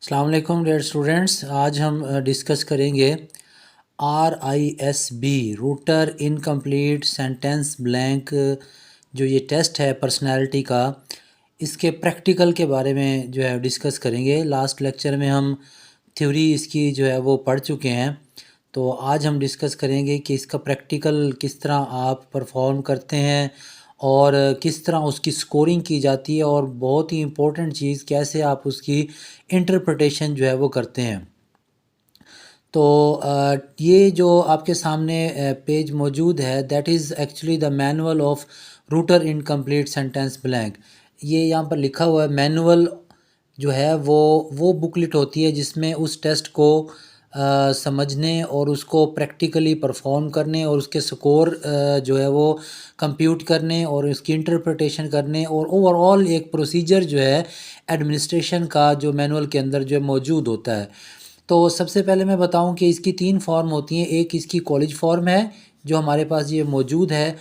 अस्सलाम वालेकुम dear students. आज हम डिस्कस करेंगे RISB router incomplete sentence blank जो ये टेस्ट है पर्सनालिटी का, इसके प्रैक्टिकल के बारे में जो है डिस्कस करेंगे। लास्ट लेक्चर में हम थ्योरी इसकी जो है वो पढ़ चुके हैं, तो आज हम डिस्कस करेंगे कि इसका प्रैक्टिकल किस तरह आप परफॉर्म करते हैं और किस तरह उसकी स्कोरिंग की जाती है, और बहुत ही इम्पोर्टेंट चीज़ कैसे आप उसकी इंटरप्रिटेशन जो है वो करते हैं। तो ये जो आपके सामने पेज मौजूद है, that is actually the manual of router incomplete sentence blank. ये यहाँ पर लिखा हुआ है मैनुअल जो है वो बुकलेट होती है जिसमें उस टेस्ट को समझने और उसको प्रैक्टिकली परफॉर्म करने और उसके स्कोर जो है वो कंप्यूट करने और उसकी इंटरप्रिटेशन करने और ओवरऑल एक प्रोसीजर जो है एडमिनिस्ट्रेशन का जो मैनुअल के अंदर जो है मौजूद होता है। तो सबसे पहले मैं बताऊं कि इसकी 3 फॉर्म होती हैं। एक इसकी कॉलेज फॉर्म है जो हमारे पास ये मौजूद है,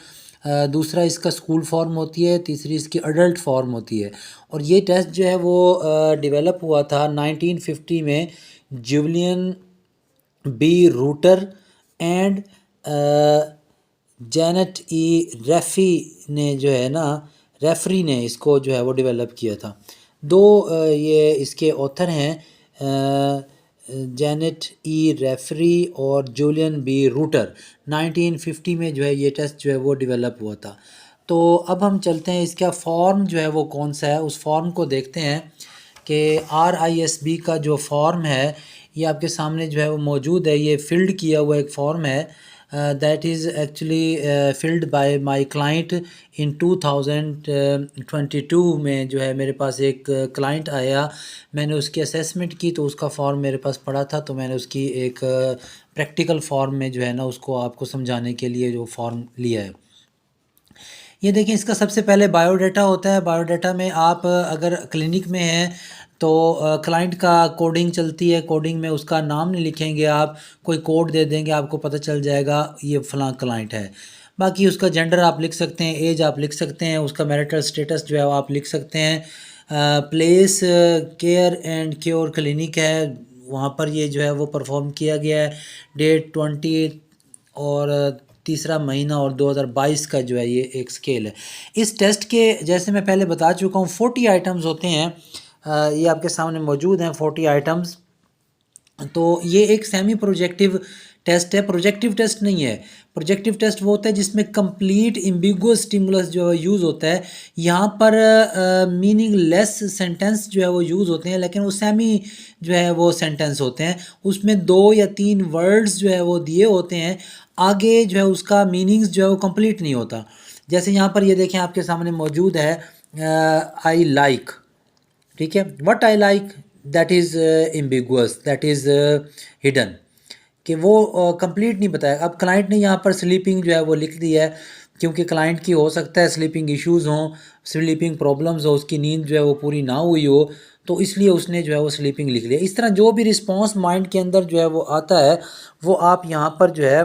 दूसरा इसका स्कूल फॉर्म होती है, तीसरी इसकी अडल्ट फॉर्म होती है। और ये टेस्ट जो है वो डेवलप हुआ था 1950 में Julian B Rotter and Janet E Raffey ने जो है ना रेफरी ने इसको जो है वो डेवलप किया था। दो ये इसके ऑथर हैं, जैनेट ई रेफरी और जूलियन बी रूटर। 1950 में जो है ये टेस्ट जो है वो डेवलप हुआ था। तो अब हम चलते हैं इसका फॉर्म जो है वो कौन सा है, उस फॉर्म को देखते हैं कि RISB का जो फॉर्म है ये आपके सामने जो है वो मौजूद है। ये फिल्ड किया हुआ एक फॉर्म है, that is actually filled by my client in 2022 में। जो है मेरे पास एक क्लाइंट आया, मैंने उसकी असेसमेंट की तो उसका फॉर्म मेरे पास पड़ा था, तो मैंने उसकी एक प्रैक्टिकल फॉर्म में जो है ना उसको आपको समझाने के लिए जो फॉर्म लिया है। ये देखिए, इसका सबसे पहले बायोडाटा होता है। बायोडाटा में आप अगर क्लिनिक में हैं तो क्लाइंट का कोडिंग चलती है, कोडिंग में उसका नाम नहीं लिखेंगे आप, कोई कोड दे देंगे, आपको पता चल जाएगा ये फ़लाँ क्लाइंट है। बाकी उसका जेंडर आप लिख सकते हैं, एज आप लिख सकते हैं, उसका मैरिटल स्टेटस जो है वो आप लिख सकते हैं। Place care and cure clinic है, वहाँ पर ये जो है वो परफॉर्म किया गया है। डेट 20 और तीसरा महीना और 2022 का जो है ये एक स्केल है। इस टेस्ट के जैसे मैं पहले बता चुका हूँ 40 आइटम्स होते हैं, ये आपके सामने मौजूद हैं 40 आइटम्स। तो ये एक सेमी प्रोजेक्टिव टेस्ट है, प्रोजेक्टिव टेस्ट नहीं है। प्रोजेक्टिव टेस्ट वो होता है जिसमें कंप्लीट एम्बिगुअस स्टिमुलस जो यूज़ होता है। यहाँ पर मीनिंगलेस सेंटेंस जो है वो यूज़ होते हैं, लेकिन वो सेमी जो है वो सेंटेंस होते हैं। उसमें 2 या 3 वर्ड्स जो है वो दिए होते हैं, आगे जो है उसका मीनिंग्स जो है वो कंप्लीट नहीं होता। जैसे यहाँ पर ये देखें आपके सामने मौजूद है आई लाइक, ठीक है, what I like, that is ambiguous, that is hidden, कि वो कंप्लीट नहीं बताया। अब क्लाइंट ने यहाँ पर स्लीपिंग जो है वो लिख दी है, क्योंकि क्लाइंट की हो सकता है स्लीपिंग इश्यूज़ हों, स्लीपिंग प्रॉब्लम्स हो, उसकी नींद जो है वो पूरी ना हुई हो, तो इसलिए उसने जो है वो स्लीपिंग लिख लिया। इस तरह जो भी रिस्पॉन्स माइंड के अंदर जो है वो आता है वो आप यहाँ पर जो है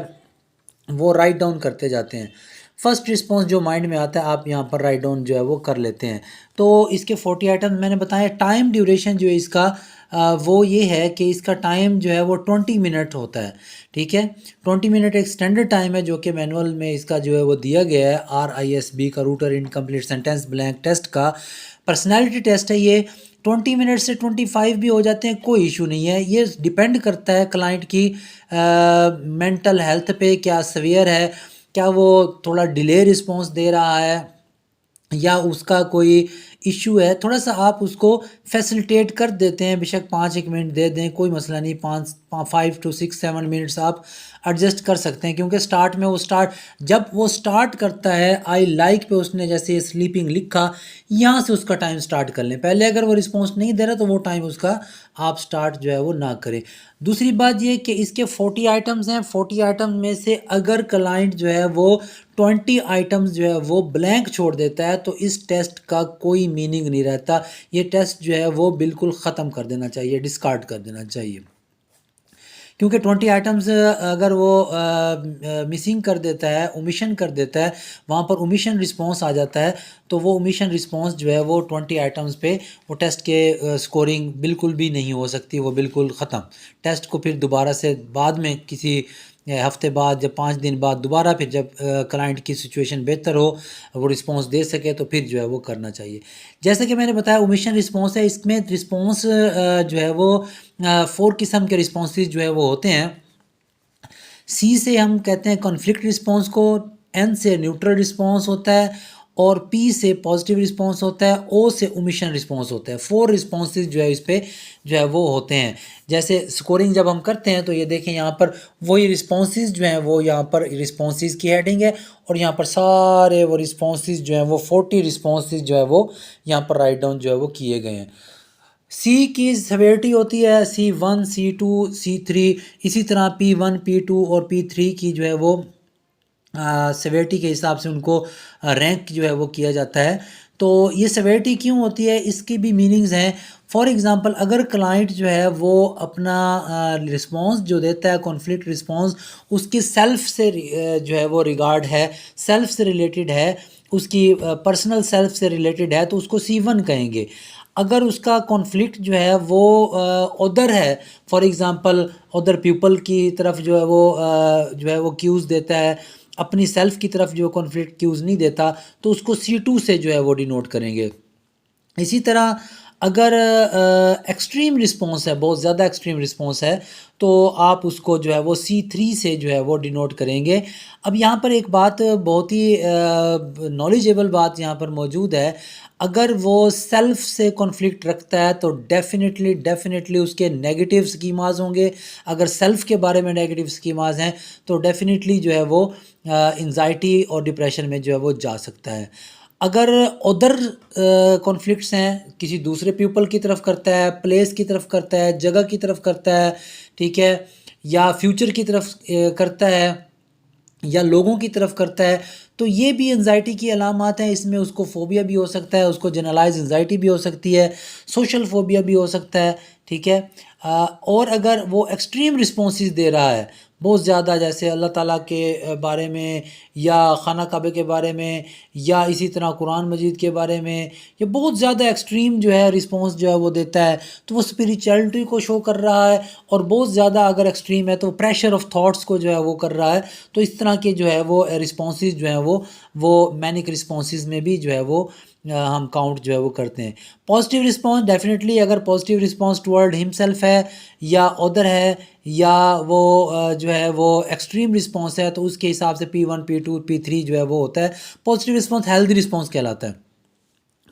वो राइट डाउन करते जाते हैं। फर्स्ट रिस्पॉन्स जो माइंड में आता है आप यहाँ पर राइट डाउन जो है वो कर लेते हैं। तो इसके 40 आइटम मैंने बताया। टाइम ड्यूरेशन जो है इसका वो ये है कि इसका टाइम जो है वो 20 मिनट होता है, ठीक है। 20 मिनट एक स्टैंडर्ड टाइम है जो कि मैनुअल में इसका जो है वो दिया गया है। RISB का Rotter incomplete sentence blank test का पर्सनैलिटी टेस्ट है। ये 20 मिनट से 25 भी हो जाते हैं, कोई इशू नहीं है। ये डिपेंड करता है क्लाइंट की मेंटल हेल्थ पे, क्या सवियर है, क्या वो थोड़ा डिले रिस्पॉन्स दे रहा है या उसका कोई इशू है। थोड़ा सा आप उसको फैसिलिटेट कर देते हैं, बेशक 5-1 मिनट दे दें, कोई मसला नहीं। 5 to 6-7 मिनट्स आप एडजस्ट कर सकते हैं, क्योंकि स्टार्ट में जब वो स्टार्ट करता है आई लाइक पे उसने जैसे स्लीपिंग लिखा, यहाँ से उसका टाइम स्टार्ट कर लें। पहले अगर वो रिस्पॉन्स नहीं दे रहा तो वो टाइम उसका आप स्टार्ट जो है वो ना करें। दूसरी बात ये कि इसके 40 आइटम्स हैं। 40 आइटम्स में से अगर क्लाइंट जो है वो 20 आइटम्स जो है वो ब्लैंक छोड़ देता है तो इस टेस्ट का कोई मीनिंग नहीं रहता। ये टेस्ट जो है वो बिल्कुल ख़त्म कर देना चाहिए, डिस्कार्ड कर देना चाहिए। क्योंकि 20 आइटम्स अगर वो मिसिंग कर देता है, ओमिशन कर देता है, वहाँ पर ओमिशन रिस्पॉन्स आ जाता है, तो वो ओमिशन रिस्पॉन्स जो है वो 20 आइटम्स पे वो टेस्ट के स्कोरिंग बिल्कुल भी नहीं हो सकती, वो बिल्कुल ख़त्म। टेस्ट को फिर दोबारा से बाद में किसी हफ्ते बाद या 5 दिन बाद दोबारा फिर जब क्लाइंट की सिचुएशन बेहतर हो, वो रिस्पॉन्स दे सके, तो फिर जो है वो करना चाहिए। जैसे कि मैंने बताया ओमिशन रिस्पॉन्स है, इसमें रिस्पॉन्स जो है वो 4 किस्म के रिस्पॉन्सेज जो है वो होते हैं। सी से हम कहते हैं कॉन्फ्लिक्ट रिस्पॉन्स को, एन से न्यूट्रल रिस्पॉन्स होता है, और पी से पॉजिटिव रिस्पॉन्स होता है, ओ से ओमिशन रिस्पॉन्स होता है। 4 रिस्पॉन्सेज जो है इस पे जो है वो होते हैं। जैसे स्कोरिंग जब हम करते हैं तो ये देखें यहाँ पर वही रिस्पॉन्सेज जो हैं वो यहाँ पर रिस्पॉन्सेज की हेडिंग है, और यहाँ पर सारे वो रिस्पॉन्सेज जो हैं वो 40 रिस्पॉन्सेज जो है वो यहाँ पर राइट डाउन जो है वो किए गए हैं। सी की सेवेरिटी होती है C1, C2, C3, इसी तरह P1, P2 और P3 की जो है वो सेवेरिटी के हिसाब से उनको रैंक जो है वो किया जाता है। तो ये सेवेरिटी क्यों होती है, इसकी भी मीनिंग्स हैं। फॉर एग्ज़ाम्पल अगर क्लाइंट जो है वो अपना रिस्पॉन्स जो देता है, कॉन्फ्लिक्ट रिस्पॉन्स, उसकी सेल्फ से जो है वो रिगार्ड है, सेल्फ से रिलेटेड है, उसकी पर्सनल सेल्फ से रिलेटेड है, तो उसको C1 कहेंगे। अगर उसका कॉन्फ्लिक्ट जो है वो उधर है, फॉर एग्ज़ाम्पल उधर पीपल की तरफ जो है वो जो है वो क्यूज़ देता है, अपनी सेल्फ की तरफ जो कॉन्फ्लिक्ट क्यूज़ नहीं देता, तो उसको C2 से जो है वो डिनोट करेंगे। इसी तरह अगर एक्सट्रीम रिस्पॉन्स है, बहुत ज़्यादा एक्सट्रीम रिस्पॉन्स है, तो आप उसको जो है वो C3 से जो है वो डिनोट करेंगे। अब यहाँ पर एक बात बहुत ही नॉलेजेबल बात यहाँ पर मौजूद है। अगर वो सेल्फ से कॉन्फ्लिक्ट रखता है तो डेफिनेटली उसके नेगेटिव स्कीमाज होंगे। अगर सेल्फ के बारे में नेगेटिव स्कीमाज हैं तो डेफिनेटली जो है वो एंजाइटी और डिप्रेशन में जो है वो जा सकता है। अगर उधर कॉन्फ्लिक्ट्स हैं, किसी दूसरे पीपल की तरफ करता है, प्लेस की तरफ करता है, जगह की तरफ करता है, ठीक है, या फ्यूचर की तरफ करता है, या लोगों की तरफ करता है, तो ये भी एंजाइटी की अलामत है। इसमें उसको फोबिया भी हो सकता है, उसको जनरलाइज एंजाइटी भी हो सकती है, सोशल फोबिया भी हो सकता है, ठीक है। और अगर वो एक्सट्रीम रिस्पॉन्सेस दे रहा है बहुत ज़्यादा, जैसे अल्लाह ताला के बारे में, या खाना काबे के बारे में, या इसी तरह कुरान मजीद के बारे में, ये बहुत ज़्यादा एक्सट्रीम जो है रिस्पॉन्स जो है वो देता है, तो वो स्पिरिचुअलिटी को शो कर रहा है। और बहुत ज़्यादा अगर एक्सट्रीम है तो प्रेशर ऑफ थॉट्स को जो है वो कर रहा है। तो इस तरह के जो है वो रिस्पॉन्सेज जो हैं वो मैनिक रिस्पॉन्सेज में भी जो है वो हम काउंट जो है वो करते हैं। पॉजिटिव रिस्पॉन्स डेफिनेटली, अगर पॉजिटिव रिस्पॉन्स टुवर्ड हिमसेल्फ है, या अदर है, या वो जो है वो एक्सट्रीम रिस्पॉन्स है, तो उसके हिसाब से P1, P2, P3 जो है वो होता है। पॉजिटिव रिस्पॉन्स हेल्दी रिस्पॉन्स कहलाता है।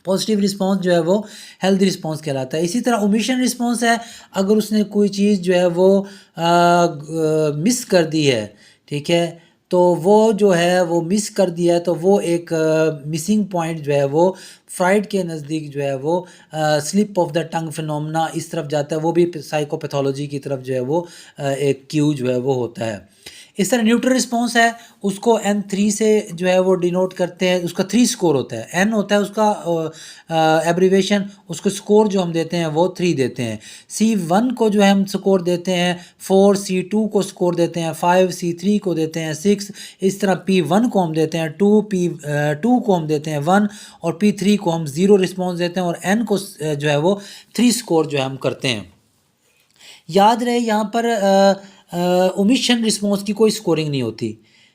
पॉजिटिव रिस्पॉन्स जो है वो हेल्दी रिस्पॉन्स कहलाता है। इसी तरह ओमिशन रिस्पॉन्स है, अगर उसने कोई चीज़ जो है वो मिस कर दी है, ठीक है, तो वो जो है वो मिस कर दिया है, तो वो एक मिसिंग पॉइंट जो है वो फ्राइड के नज़दीक जो है वो slip of the tongue phenomena इस तरफ जाता है। वो भी साइकोपैथोलॉजी की तरफ जो है वो एक क्यू जो है वो होता है। इस तरह न्यूट्रल रिस्पॉन्स है, उसको N3 से जो है वो डिनोट करते हैं। उसका 3 स्कोर होता है, N होता है उसका एब्रीवेशन, उसको स्कोर जो हम देते हैं वो 3 देते हैं। C1 को जो है हम स्कोर देते हैं 4, C2 को स्कोर देते हैं 5, C3 को देते हैं 6, इस तरह P1 को हम देते हैं 2, P2 को हम देते हैं 1, और P3 को हम 0 रिस्पॉन्स देते हैं, और N को जो है वो 3 स्कोर जो है हम करते हैं। याद रहे यहाँ पर ओमिशन रिस्पॉन्स की कोई स्कोरिंग नहीं होती,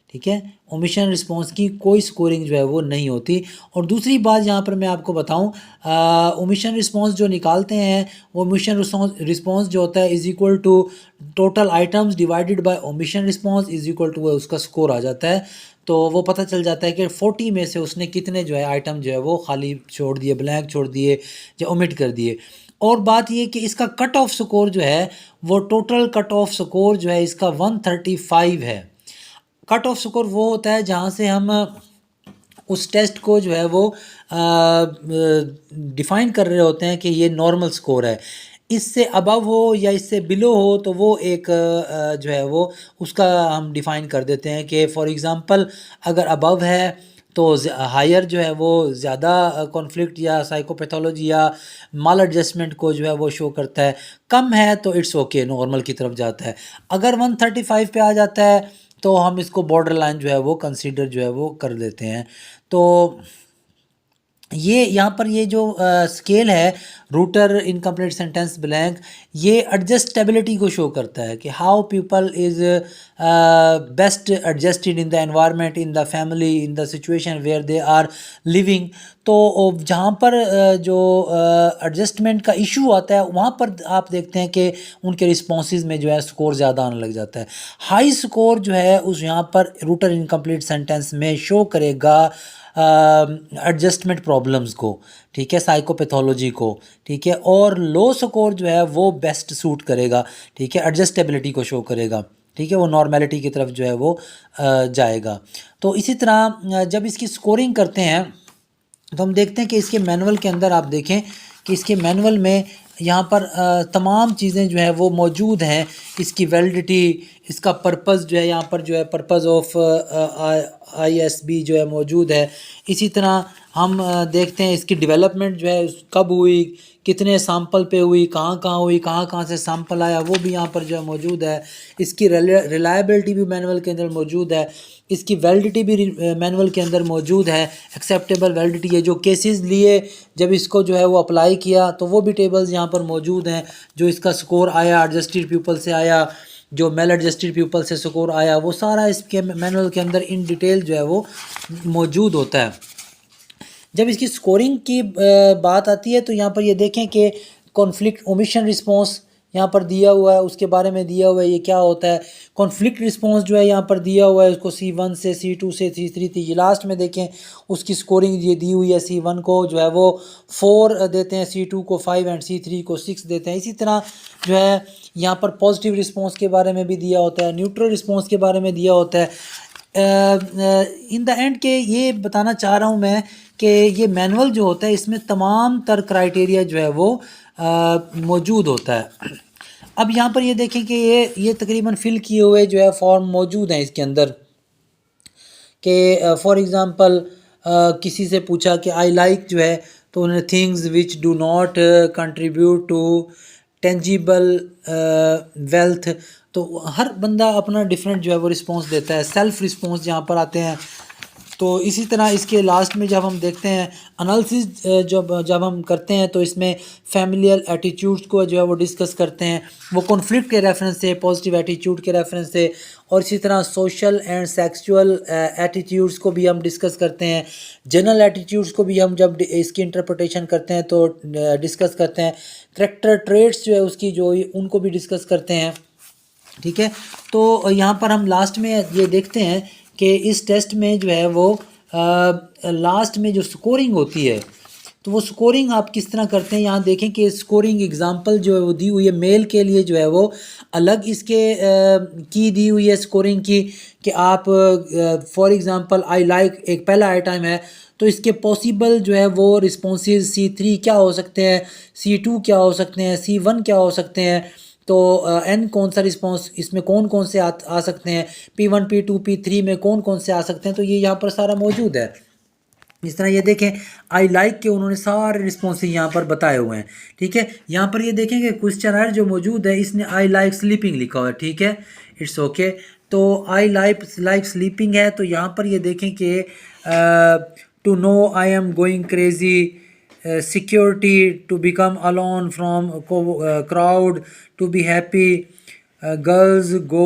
ठीक है, ओमिशन रिस्पॉन्स की कोई स्कोरिंग जो है वो नहीं होती। और दूसरी बात यहाँ पर मैं आपको बताऊँ, ओमिशन रिस्पॉन्स जो निकालते हैं, वो ओमिशन रिस्पॉन्स जो होता है is equal to total items divided by omission response is equal to उसका स्कोर आ जाता है। तो वो पता चल जाता है कि 40 में से उसने कितने जो है आइटम जो है वो खाली छोड़ दिए, ब्लैंक छोड़ दिए, या ओमिट कर दिए। और बात ये कि इसका कट ऑफ स्कोर जो है वो टोटल कट ऑफ स्कोर जो है इसका 135 है। कट ऑफ स्कोर वो होता है जहाँ से हम उस टेस्ट को जो है वो डिफ़ाइन कर रहे होते हैं कि ये नॉर्मल स्कोर है। इससे अबव हो या इससे बिलो हो तो वो एक जो है वो उसका हम डिफ़ाइन कर देते हैं कि फॉर एग्ज़ाम्पल अगर अबव है तो हायर जो है वो ज़्यादा कॉन्फ्लिक्ट या साइकोपैथोलॉजी या माल एडजस्टमेंट को जो है वो शो करता है। कम है तो इट्स ओके, नॉर्मल की तरफ जाता है। अगर 135 पे आ जाता है तो हम इसको बॉर्डर लाइन जो है वो कंसीडर जो है वो कर लेते हैं। तो ये यहाँ पर ये जो स्केल है रूटर इनकम्प्लीट सेंटेंस ब्लैंक, ये एडजस्टेबिलिटी को शो करता है कि how people is best adjusted in the environment, in the family, in the situation where they are living. तो जहाँ पर जो एडजस्टमेंट का इशू आता है वहाँ पर आप देखते हैं कि उनके रिस्पॉन्सेज में जो है स्कोर ज़्यादा आने लग जाता है। हाई स्कोर जो है उस यहाँ पर रूटर इनकम्प्लीट सेंटेंस में शो करेगा एडजस्टमेंट प्रॉब्लम्स को, ठीक है, साइकोपैथोलॉजी को, ठीक है, और लो स्कोर जो है वो बेस्ट सूट करेगा, ठीक है, एडजस्टेबिलिटी को शो करेगा, ठीक है, वो नॉर्मेलिटी की तरफ जो है वो जाएगा। तो इसी तरह जब इसकी स्कोरिंग करते हैं तो हम देखते हैं कि इसके मैनुअल के अंदर आप देखें कि इसके मैनुअल में यहाँ पर तमाम चीज़ें जो है वो मौजूद हैं। इसकी वैलिडिटी, इसका पर्पस जो है यहाँ पर जो है पर्पस ऑफ ISB जो है मौजूद है। इसी तरह हम देखते हैं इसकी डेवलपमेंट जो है कब हुई, कितने सैंपल पे हुई, कहाँ कहाँ हुई, कहाँ कहाँ से सैंपल आया, वो भी यहाँ पर जो है मौजूद है। इसकी रिलायबिलिटी भी मैनुअल के अंदर मौजूद है। इसकी वैलिडिटी भी मैनुअल के अंदर मौजूद है। एक्सेप्टेबल वैलिडिटी है, जो केसेस लिए जब इसको जो है वो अप्लाई किया तो वो भी टेबल्स यहाँ पर मौजूद हैं। जो इसका स्कोर आया एडजस्टेड पीपल से आया, जो मेल एडजस्टेड पीपल से स्कोर आया, वो सारा इसके मैनुअल के अंदर इन डिटेल जो है वो मौजूद होता है। जब इसकी स्कोरिंग की बात आती है तो यहाँ पर ये देखें कि कॉन्फ्लिक्ट ओमिशन रिस्पॉन्स यहाँ पर दिया हुआ है, उसके बारे में दिया हुआ है ये क्या होता है। कॉन्फ्लिक्ट रिस्पॉन्स जो है यहाँ पर दिया हुआ है, उसको C1 से C2 से C3 थी, ये लास्ट में देखें उसकी स्कोरिंग ये दी हुई है। C1 को जो है वो 4 देते हैं, C2 को 5 एंड C3 को 6 देते हैं। इसी तरह जो है यहाँ पर पॉजिटिव रिस्पॉन्स के बारे में भी दिया होता है, न्यूट्रल रिस्पॉन्स के बारे में दिया होता है। इन द एंड के ये बताना चाह रहा हूँ मैं कि ये मैनुअल जो होता है इसमें तमाम तर क्राइटेरिया जो है वो मौजूद होता है। अब यहाँ पर ये देखें कि ये तकरीबन फिल किए हुए जो है फॉर्म मौजूद हैं इसके अंदर कि फॉर एग्ज़ाम्पल किसी से पूछा कि आई लाइक जो है तो उन्होंने things which do not contribute to tangible wealth. तो हर बंदा अपना डिफरेंट जो है वो रिस्पॉन्स देता है। सेल्फ रिस्पॉन्स यहाँ पर आते हैं। तो इसी तरह इसके लास्ट में जब हम देखते हैं एनालिसिस जब हम करते हैं तो इसमें फैमिलियल एटीट्यूड्स को जो है वो डिस्कस करते हैं, वो कॉन्फ्लिक्ट के रेफरेंस से, पॉजिटिव एटीट्यूड के रेफरेंस से, और इसी तरह सोशल एंड सेक्सुअल एटीट्यूड्स को भी हम डिस्कस करते हैं। जनरल एटीट्यूड्स को भी हम जब इसकी इंटरप्रिटेशन करते हैं तो डिस्कस करते हैं। करैक्टर ट्रेट्स जो है उसकी जो उनको भी डिस्कस करते हैं, ठीक है। तो यहाँ पर हम लास्ट में ये देखते हैं कि इस टेस्ट में जो है वो लास्ट में जो स्कोरिंग होती है तो वो स्कोरिंग आप किस तरह करते हैं। यहाँ देखें कि स्कोरिंग एग्जांपल जो है वो दी हुई है। मेल के लिए जो है वो अलग इसके की दी हुई है स्कोरिंग की कि आप फॉर एग्जांपल आई लाइक एक पहला आइटम है तो इसके पॉसिबल जो है वो रिस्पॉन्सेज C3 क्या हो सकते हैं, C2 क्या हो सकते हैं, C1 क्या हो सकते हैं। तो N कौन सा रिस्पॉन्स इसमें कौन कौन से आ सकते हैं, P1 P2 P3 में कौन कौन से आ सकते हैं। तो ये यहाँ पर सारा मौजूद है। इस तरह ये देखें आई लाइक के उन्होंने सारे रिस्पॉन्स यहाँ पर बताए हुए हैं, ठीक है। यहाँ पर ये देखें कि क्वेश्चनर जो मौजूद है इसने आई लाइक स्लीपिंग लिखा हुआ है, ठीक है, इट्स ओके। तो आई लाइक स्लीपिंग है तो यहाँ पर ये देखें कि to know I am going crazy, security, to become alone from crowd, to be happy, girls go,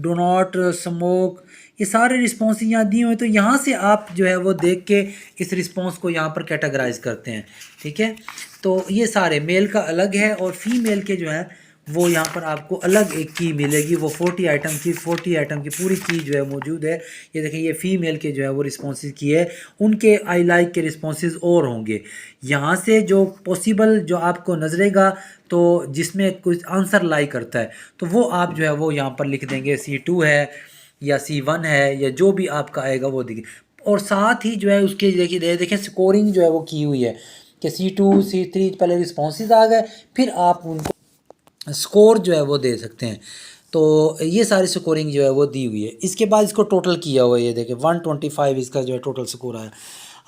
do not smoke। ये सारे रिस्पॉन्स यहाँ दिए हुए हैं। तो यहाँ से आप जो है वो देख के इस रिस्पॉन्स को यहाँ पर कैटेगराइज करते हैं, ठीक है। तो ये सारे मेल का अलग है और फीमेल के जो है वो यहाँ पर आपको अलग एक की मिलेगी। वो 40 आइटम की पूरी की जो है मौजूद है। ये देखें ये फीमेल के जो है वो रिस्पॉन्सेज की है, उनके आई लाइक के रिस्पॉन्सेज और होंगे। यहाँ से जो पॉसिबल जो आपको नजरेगा तो जिसमें कुछ आंसर लाई करता है तो वो आप जो है वो यहाँ पर लिख देंगे C2 है या C1 है या जो भी आपका आएगा वो देखिए। और साथ ही जो है उसके देखिए देखें स्कोरिंग जो है वो की हुई है कि C2 C3 पहले रिस्पॉन्सेज आ गए, फिर आप उनको स्कोर जो है वो दे सकते हैं। तो ये सारी स्कोरिंग जो है वो दी हुई है। इसके बाद इसको टोटल किया हुआ है, ये देखें 125 इसका जो है टोटल स्कोर आया।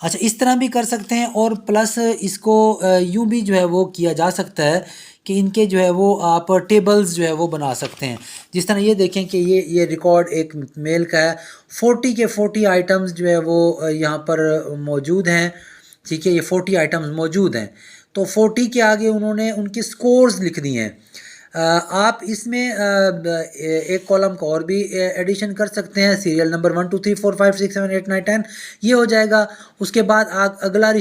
अच्छा, इस तरह भी कर सकते हैं और प्लस इसको यूँ भी जो है वो किया जा सकता है कि इनके जो है वो आप टेबल्स जो है वो बना सकते हैं। जिस तरह ये देखें कि ये रिकॉर्ड एक मेल का है, 40 के 40 आइटम्स जो है वो यहाँ पर मौजूद हैं। ठीक है, ये 40 आइटम्स मौजूद हैं, तो 40 के आगे उन्होंने उनके स्कोर्स लिख दिए हैं। आप इसमें एक कॉलम को और भी एडिशन कर सकते हैं, सीरियल नंबर 1 2 3 4 5 6 7 8 9 10 ये हो जाएगा। उसके बाद आप अगला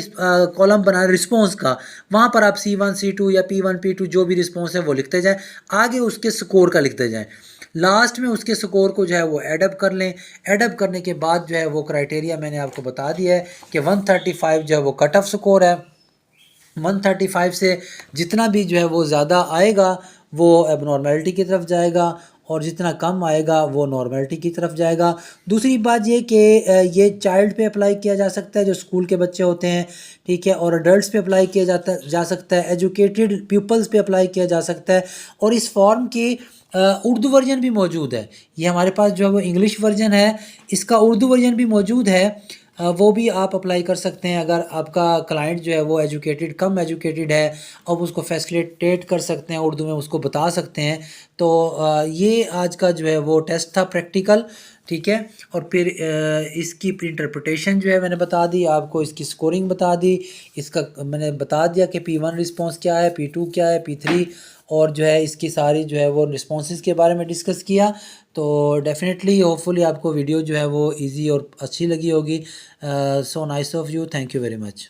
कॉलम बना रिस्पॉन्स का, वहाँ पर आप C1 C2 या P1 P2 जो भी रिस्पॉन्स है वो लिखते जाएं, आगे उसके स्कोर का लिखते जाएं, लास्ट में उसके स्कोर को जो है वो एडअप कर लें। एडअप करने के बाद जो है वो क्राइटेरिया मैंने आपको बता दिया है कि 135 जो है वो कट ऑफ स्कोर है। 135 से जितना भी जो है वो ज़्यादा आएगा वो एबनॉर्मेलिटी की तरफ जाएगा, और जितना कम आएगा वो नॉर्मेलिटी की तरफ जाएगा। दूसरी बात ये कि ये चाइल्ड पे अप्लाई किया जा सकता है, जो स्कूल के बच्चे होते हैं, ठीक है, और अडल्ट्स पे अप्लाई किया जा सकता है, एजुकेटेड पीपल्स पे अप्लाई किया जा सकता है। और इस फॉर्म की उर्दू वर्जन भी मौजूद है। ये हमारे पास जो है वो इंग्लिश वर्जन है, इसका उर्दू वर्जन भी मौजूद है, वो भी आप अप्लाई कर सकते हैं। अगर आपका क्लाइंट जो है वो एजुकेटेड कम एजुकेटेड है, अब उसको फैसिलिटेट कर सकते हैं, उर्दू में उसको बता सकते हैं। तो ये आज का जो है वो टेस्ट था प्रैक्टिकल, ठीक है। और फिर इसकी इंटरप्रिटेशन जो है मैंने बता दी आपको, इसकी स्कोरिंग बता दी, इसका मैंने बता दिया कि P1 रिस्पॉन्स क्या है, P2 क्या है, P3, और जो है इसकी सारी जो है वो रिस्पॉन्सेस के बारे में डिस्कस किया। तो डेफिनेटली होपफुली आपको वीडियो जो है वो इजी और अच्छी लगी होगी। So nice of you, thank you very much.